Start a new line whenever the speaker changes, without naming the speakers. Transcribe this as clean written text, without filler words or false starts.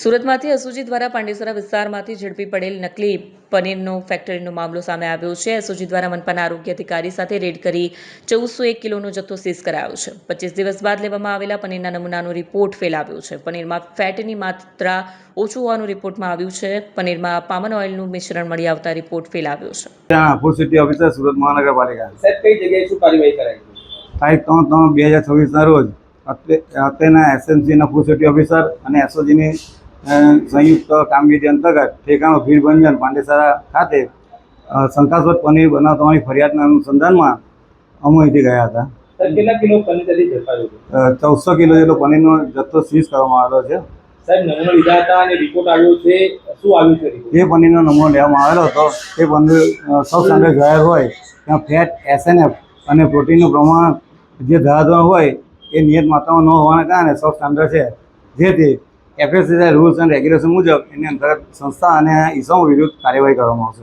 સુરતમાંથી SOG દ્વારા પાંડેસરા વિસ્તારમાંથી ઝડપી પડેલ નકલી પનીરનો ફેક્ટરીનો મામલો સામે આવ્યો છે। એસઓજી દ્વારા મનપાના આરોગ્ય અધિકારી સાથે રેડ કરી 1401 કિલોનો જથ્થો સીઝ કરાયો છે। 25 દિવસ બાદ લેવામાં આવેલા પનીરના નમૂનાનો રિપોર્ટ ફેલ આવ્યો છે। પનીરમાં ફેટની માત્રા ઓછું હોવાનું રિપોર્ટમાં આવ્યું છે। પનીરમાં પામન ઓઇલનું મિશ્રણ મળી આવતા રિપોર્ટ ફેલ આવ્યો છે।
ફૂડ સેફ્ટી ઓફિસર સુરત મહાનગરપાલિકા
સાહેબ કઈ જગ્યાએ શું કાર્યવાહી કરાઈ?
તારીખ 3/3/2026ના રોજ અત્રેના એસએમસીના ફૂડ સેફ્ટી ઓફિસર અને એસઓજીની સંયુક્ત કામગીરી અંતર્ગત ઠેકાણું ભીડભંજન પાંડેસરા ખાતે શંકાસ્પદ પનીર બનાવવાની ફરિયાદના અનુસંધાનમાં અમે અહીંથી ગયા હતા।
સાહેબ કેટલા કિલો પનીર ત્યાંથી ઝડપાયું?
1400 કિલો જેટલો પનીરનો જથ્થો સીઝ કરવામાં આવેલો છે।
સાહેબ નમૂનો લીધા હતા અને રિપોર્ટ આવ્યો છે, શું આવ્યું છે રિપોર્ટ?
જે પનીરનો નમૂનો લેવામાં આવેલો હતો તે પનીર સૌ સ્ટાન્ડર્ડ જાહેર હોય ત્યાં ફેટ SNF અને પ્રોટીનનું પ્રમાણ જે ધારધોરણ હોય એ નિયત માત્રામાં ન હોવાના કારણે સૌ સ્ટાન્ડર્ડ છે, જેથી FSSAI રૂલ્સ એન્ડ રેગ્યુલેશન મુજબ એની અંતર્ગત સંસ્થા અને ઇસમો વિરુદ્ધ કાર્યવાહી કરવામાં આવશે।